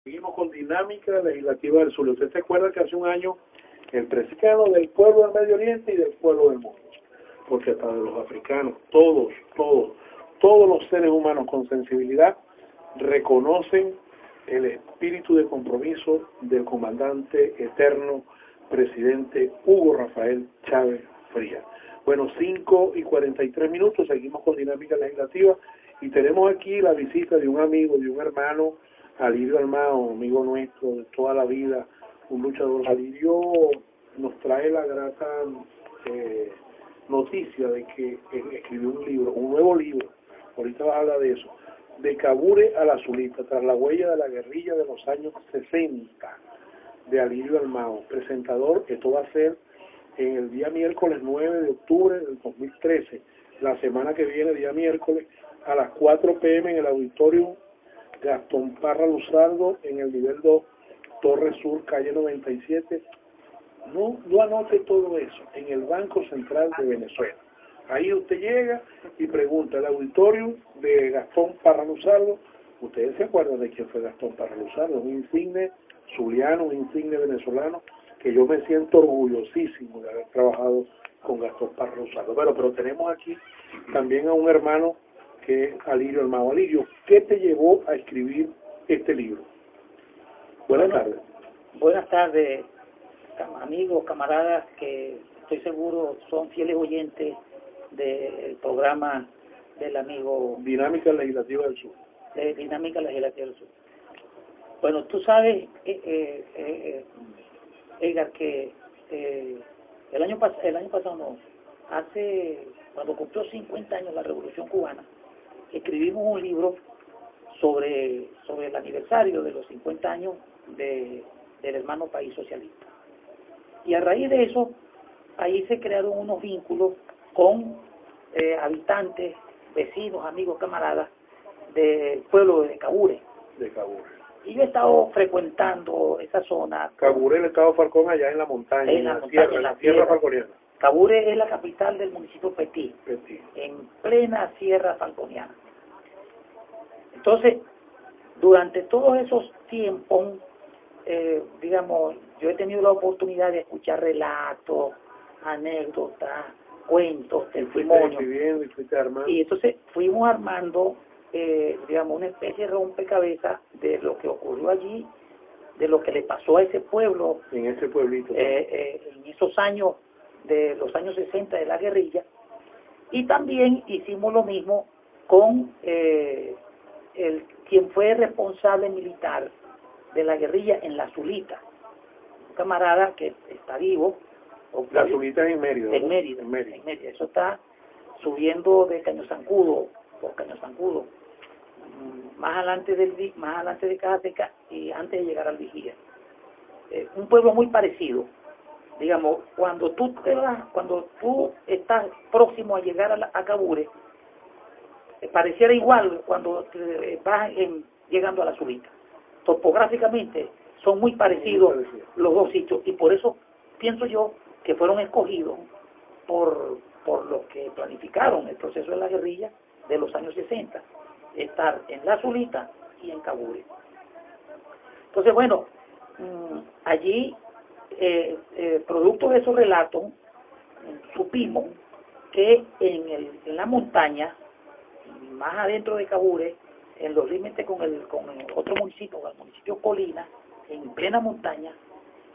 Seguimos con Dinámica Legislativa del Sur. ¿Usted se acuerda que hace un año el presidente del pueblo del Medio Oriente y del pueblo del mundo? Porque hasta de los africanos, todos los seres humanos con sensibilidad reconocen el espíritu de compromiso del comandante eterno presidente Hugo Rafael Chávez Frías. Bueno, 5:43, seguimos con Dinámica Legislativa y tenemos aquí la visita de un amigo, de un hermano, Alirio Armado, amigo nuestro de toda la vida, un luchador. Alirio nos trae la grata noticia de que escribió un libro, un nuevo libro, ahorita vas a hablar de eso, de Cabure a la Zulita, tras la huella de la guerrilla de los años 60, de Alirio Armado, presentador. Esto va a ser en el día miércoles 9 de octubre del 2013, la semana que viene, día miércoles, a las 4 p.m. en el auditorio Gastón Parra Luzardo, en el nivel 2, Torre Sur, calle 97. No anote todo eso, en el Banco Central de Venezuela. Ahí usted llega y pregunta, el auditorio de Gastón Parra Luzardo. Ustedes se acuerdan de quién fue Gastón Parra Luzardo, un insigne zuliano, un insigne venezolano, que yo me siento orgullosísimo de haber trabajado con Gastón Parra Luzardo. Bueno, pero tenemos aquí también a un hermano que es Alirio Armado. Alirio, ¿qué te llevó a escribir este libro? Buenas tardes. Buenas tardes, amigos, camaradas, que estoy seguro son fieles oyentes del programa del amigo Dinámica Legislativa del Sur. De Dinámica Legislativa del Sur. Bueno, tú sabes, Edgar, que el año pasado no, cuando cumplió 50 años la Revolución Cubana, escribimos un libro sobre el aniversario de los 50 años del hermano país socialista. Y a raíz de eso, ahí se crearon unos vínculos con habitantes, vecinos, amigos, camaradas del pueblo de Cabure. De Cabure. Y yo he estado frecuentando esa zona. Cabure, el estado Falcón, allá en la montaña, en la sierra falconiana. Cabure es la capital del municipio Petí, en plena sierra falconiana. Entonces, durante todos esos tiempos, digamos, yo he tenido la oportunidad de escuchar relatos, anécdotas, cuentos, testimonios. Y entonces fuimos armando, digamos, una especie de rompecabezas de lo que ocurrió allí, de lo que le pasó a ese pueblo. En ese pueblito. En esos años, de los años 60 de la guerrilla. Y también hicimos lo mismo con quien fue responsable militar de la guerrilla en la Zulita, un camarada que está vivo. La Zulita es en Mérida, ¿no? En Mérida. Eso está subiendo de Caño Zancudo, por Caño Zancudo, más adelante de Caja Seca y antes de llegar al Vigía. Un pueblo muy parecido. Digamos, cuando tú estás próximo a llegar a Cabure, pareciera igual cuando vas llegando a la Zulita. Topográficamente son muy parecidos los dos sitios, y por eso pienso yo que fueron escogidos por los que planificaron el proceso de la guerrilla de los años 60, estar en la Zulita y en Cabure. Entonces, bueno, allí, producto de esos relatos, supimos que en la montaña, más adentro de Cabure, en los límites con el otro municipio, el municipio Colina, en plena montaña,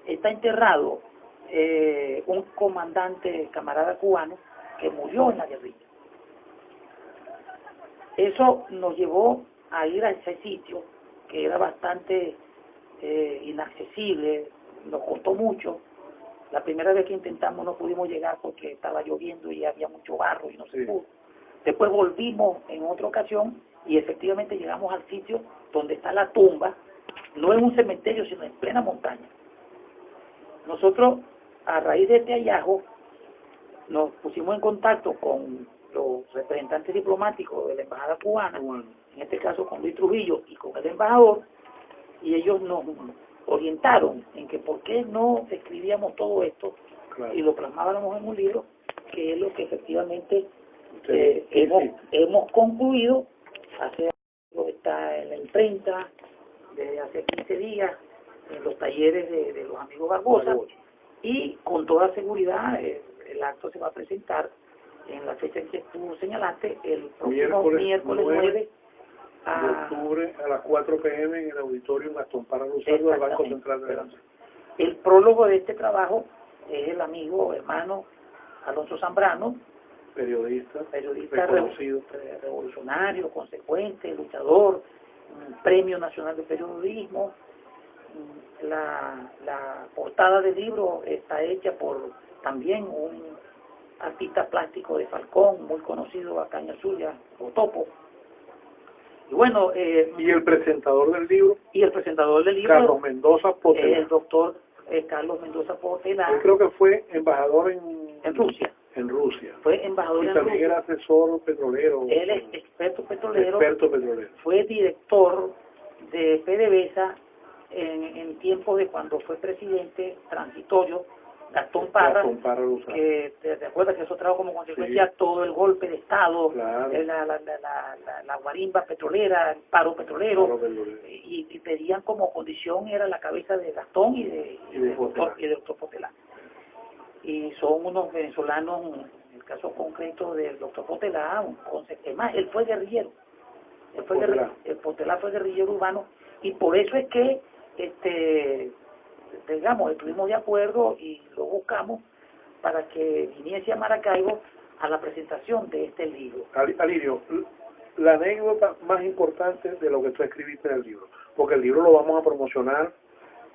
está enterrado un comandante, camarada cubano, que murió en la guerrilla. Eso nos llevó a ir a ese sitio, que era bastante inaccesible, nos costó mucho. La primera vez que intentamos no pudimos llegar porque estaba lloviendo y había mucho barro y no se pudo. Después volvimos en otra ocasión y efectivamente llegamos al sitio donde está la tumba, no en un cementerio, sino en plena montaña. Nosotros, a raíz de este hallazgo, nos pusimos en contacto con los representantes diplomáticos de la embajada cubana, en este caso con Luis Trujillo y con el embajador, y ellos nos orientaron en que por qué no escribíamos todo esto y lo plasmábamos en un libro, que es lo que efectivamente hemos concluido. Hace algo está en la imprenta, desde hace 15 días en los talleres de los amigos Barbosa, y con toda seguridad el acto se va a presentar en la fecha en que tú señalaste, el próximo miércoles 9 de octubre a las 4 p.m. en el auditorio Gastón Parra Luzardo del Banco Central de Venezuela. El prólogo de este trabajo es el amigo hermano Alonso Zambrano, periodista reconocido, revolucionario, consecuente, luchador, Premio Nacional de Periodismo. La portada del libro está hecha por también un artista plástico de Falcón, muy conocido acá en el Zulia, Otopo. Y bueno, y el presentador del libro, Carlos Mendoza Portela, el doctor Carlos Mendoza Portela. Yo creo que fue embajador en Rusia. Fue embajador en Rusia. Y también era asesor petrolero. Él es experto petrolero. Fue director de PDVSA en tiempos de cuando fue presidente transitorio Gastón Parra, que te acuerdas que eso trajo como consecuencia todo el golpe de Estado, claro, la guarimba petrolera, el paro petrolero, y pedían como condición era la cabeza de Gastón y de doctor Portela. Y son unos venezolanos, en el caso concreto del doctor Portela, más, él fue guerrillero, Portela fue guerrillero urbano, y por eso es que digamos, estuvimos de acuerdo y lo buscamos para que viniese a Maracaibo a la presentación de este libro. Alirio, la anécdota más importante de lo que tú escribiste en el libro, porque el libro lo vamos a promocionar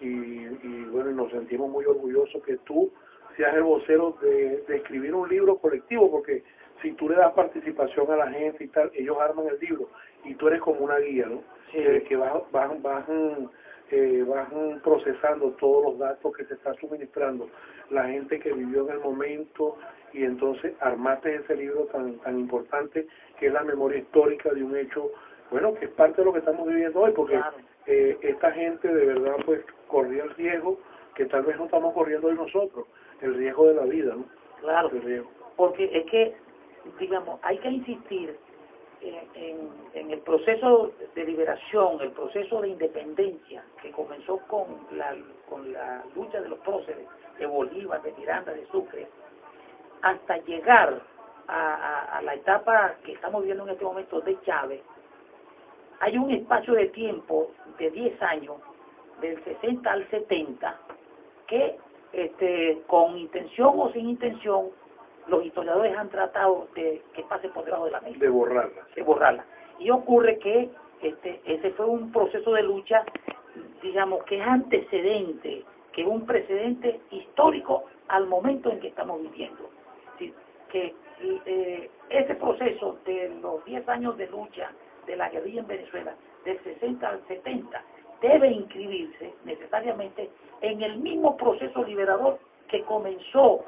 y bueno, nos sentimos muy orgullosos que tú seas el vocero de escribir un libro colectivo, porque si tú le das participación a la gente y tal, ellos arman el libro y tú eres como una guía, ¿no? Sí. Que vas procesando todos los datos que te está suministrando la gente que vivió en el momento, y entonces armaste ese libro tan importante que es la memoria histórica de un hecho, bueno, que es parte de lo que estamos viviendo hoy, porque claro, esta gente de verdad pues corría el riesgo que tal vez no estamos corriendo hoy nosotros, el riesgo de la vida, ¿no? Claro, el riesgo. Porque es que, digamos, hay que insistir en el proceso de liberación, el proceso de independencia que comenzó con la lucha de los próceres, de Bolívar, de Miranda, de Sucre, hasta llegar a la etapa que estamos viviendo en este momento de Chávez. Hay un espacio de tiempo de 10 años, del 60 al 70, que con intención o sin intención, los historiadores han tratado de que pase por debajo de la mesa. De borrarla. Y ocurre que ese fue un proceso de lucha, digamos, que es antecedente, que es un precedente histórico al momento en que estamos viviendo. ¿Sí? Que ese proceso de los 10 años de lucha de la guerrilla en Venezuela, del 60 al 70, debe inscribirse necesariamente en el mismo proceso liberador que comenzó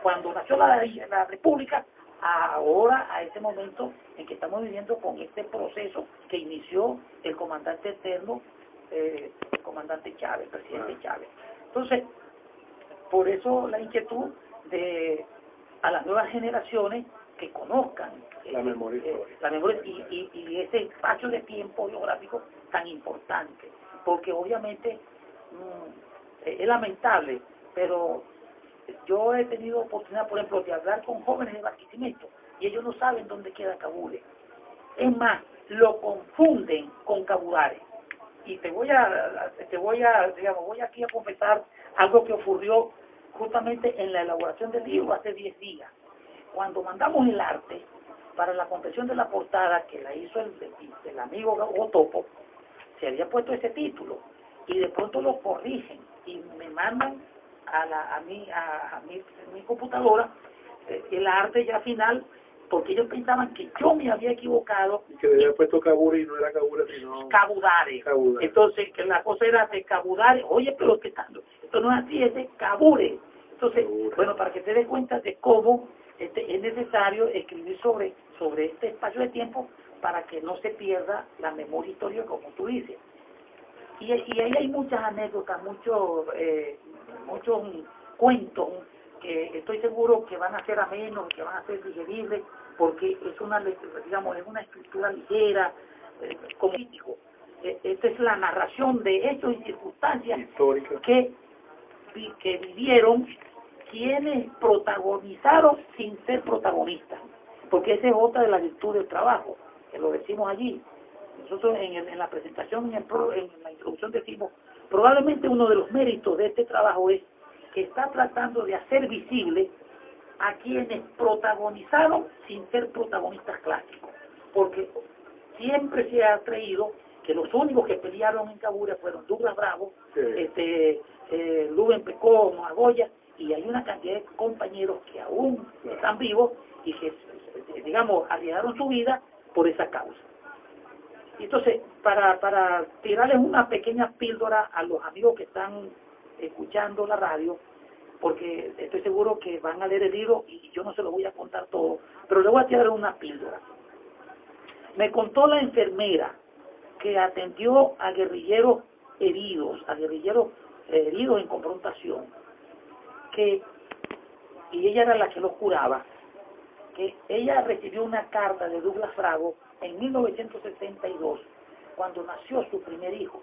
cuando nació la República, ahora a este momento en que estamos viviendo con este proceso que inició el comandante eterno, el comandante Chávez, el presidente Chávez. Entonces, por eso la inquietud de a las nuevas generaciones que conozcan la memoria y ese espacio de tiempo geográfico tan importante, porque obviamente es lamentable, pero yo he tenido oportunidad, por ejemplo, de hablar con jóvenes de Barquisimeto y ellos no saben dónde queda Cabure. Es más, lo confunden con Cabudare. Y voy aquí a confesar algo que ocurrió justamente en la elaboración del libro hace 10 días. Cuando mandamos el arte para la confección de la portada, que la hizo el amigo Otopo, se había puesto ese título y de pronto lo corrigen y me mandan a mi computadora el arte ya final, porque ellos pensaban que yo me había equivocado y que le había puesto Cabure y no era Cabure sino Cabudare. Entonces que la cosa era de Cabudare. Oye, pero esto no es así, es de Cabure. Entonces, bueno, para que te des cuenta de cómo es necesario escribir sobre este espacio de tiempo para que no se pierda la memoria histórica, como tú dices. Y ahí hay muchas anécdotas, muchos cuentos que estoy seguro que van a ser amenos, que van a ser digeribles, porque es una escritura ligera, como político. esta es la narración de hechos y circunstancias histórica que vivieron quienes protagonizaron sin ser protagonistas, porque esa es otra de las virtudes del trabajo, que lo decimos allí. Nosotros en la presentación, en la introducción decimos, probablemente uno de los méritos de este trabajo es que está tratando de hacer visible a quienes protagonizaron sin ser protagonistas clásicos, porque siempre se ha creído que los únicos que pelearon en Cabura fueron Douglas Bravo, sí. Rubén Pecón, Goya, y hay una cantidad de compañeros que aún están vivos y que, digamos, arriesgaron su vida por esa causa. Entonces, para tirarles una pequeña píldora a los amigos que están escuchando la radio, porque estoy seguro que van a leer el libro y yo no se lo voy a contar todo, pero le voy a tirar una píldora. Me contó la enfermera que atendió a guerrilleros heridos, en confrontación, y ella era la que los curaba, que ella recibió una carta de Douglas Bravo en 1962, cuando nació su primer hijo,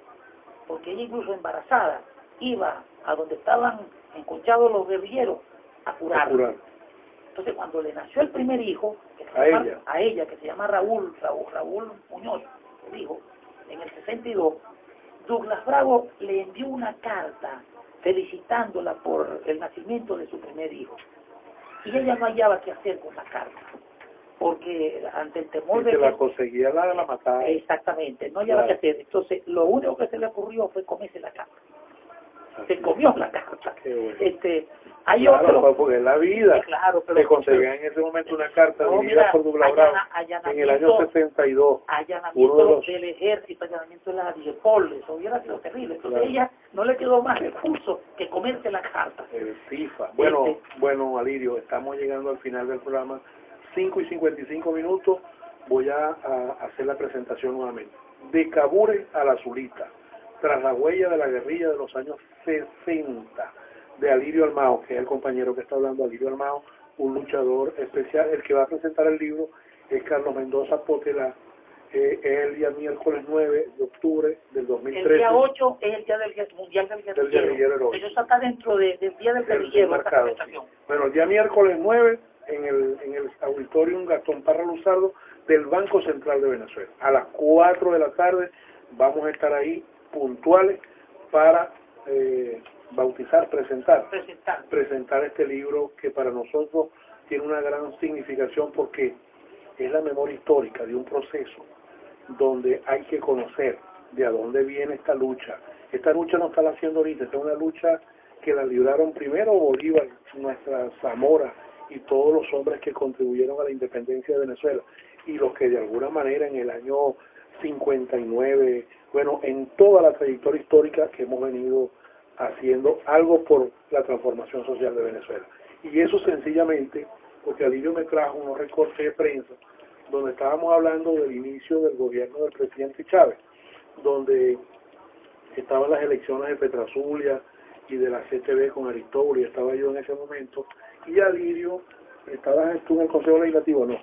porque ella incluso embarazada iba a donde estaban enconchados los guerrilleros a curarlo. Entonces cuando le nació el primer hijo, a ella que se llama Raúl Muñoz, el hijo, en el 62, Douglas Bravo le envió una carta felicitándola por el nacimiento de su primer hijo. Y ella no hallaba qué hacer con la carta, porque ante el temor de que la que conseguía la mataba. Exactamente, no hallaba qué hacer. Entonces, lo único que se le ocurrió fue comerse la carta. Se comió la carta. Bueno. Hay claro, otro, porque es la vida. Claro, pero se conseguía en ese momento una carta dirigida por Douglas Bravo en el año 62. Allanamiento del ejército, allanamiento de la Diepol, eso hubiera sido terrible. Entonces ella no le quedó más recurso que comerse la carta. FIFA. Bueno, Alirio, estamos llegando al final del programa. 5:55. Voy a hacer la presentación nuevamente. De Cabure a la Zulita, tras la huella de la guerrilla de los años 60, de Alirio Almao, que es el compañero que está hablando, Alirio Almao, un luchador especial. El que va a presentar el libro es Carlos Mendoza Potela. Es el día miércoles 9 de octubre del 2013. El día 8 es el día del Mundial del Guerrillero. Eso está dentro del Día del Guerrillero. Bueno, el día miércoles 9 en el Auditorium Gastón Parra Luzardo del Banco Central de Venezuela. A las 4 de la tarde vamos a estar ahí puntuales para presentar este libro que para nosotros tiene una gran significación, porque es la memoria histórica de un proceso donde hay que conocer de a dónde viene esta lucha. Esta lucha no está la haciendo ahorita, esta es una lucha que la libraron primero Bolívar, nuestra Zamora y todos los hombres que contribuyeron a la independencia de Venezuela, y los que de alguna manera en el año 59, bueno, en toda la trayectoria histórica que hemos venido haciendo algo por la transformación social de Venezuela. Y eso sencillamente porque Alirio me trajo unos recortes de prensa donde estábamos hablando del inicio del gobierno del presidente Chávez, donde estaban las elecciones de Petrazulia y de la CTV con Aristóbulo, y estaba yo en ese momento, y Alirio, ¿estabas tú en el Consejo Legislativo? No.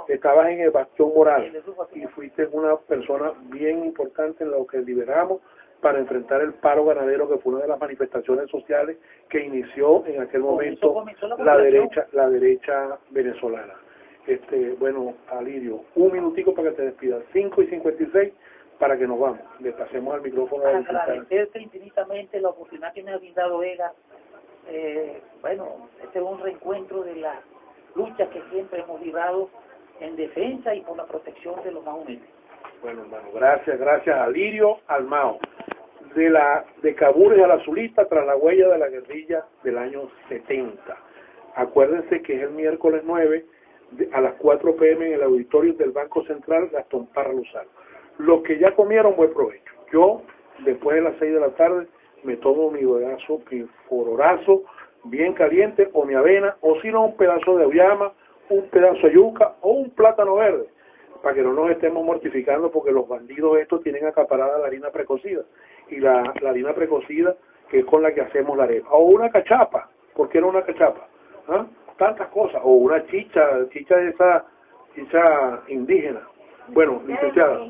Estabas en el Bastión Moral, y fuiste una persona bien importante en lo que liberamos para enfrentar el paro ganadero, que fue una de las manifestaciones sociales que inició en aquel momento la derecha venezolana. Bueno, Alirio, un minutico para que te despidas. 5:56 para que nos vamos. Le pasemos al micrófono a agradecerte infinitamente la oportunidad que me ha brindado Ega. Bueno, este es un reencuentro de las luchas que siempre hemos librado en defensa y por la protección de los más humildes. Bueno, hermano, gracias Alirio Almao, de Cabures a la Zulita, tras la huella de la guerrilla del año 70. Acuérdense que es el miércoles 9 a las 4 p.m. en el auditorio del Banco Central Gastón Parra Luzardo. Los que ya comieron, buen provecho. Yo, después de las 6 de la tarde, me tomo mi bodazo, mi fororazo bien caliente, o mi avena, o si no, un pedazo de auyama, un pedazo de yuca o un plátano verde, para que no nos estemos mortificando, porque los bandidos estos tienen acaparada la harina precocida, y la harina precocida que es con la que hacemos la arepa, o una cachapa. ¿Por qué no una cachapa? ¿Ah? Tantas cosas, o una chicha de esa chicha indígena. Bueno, licenciada.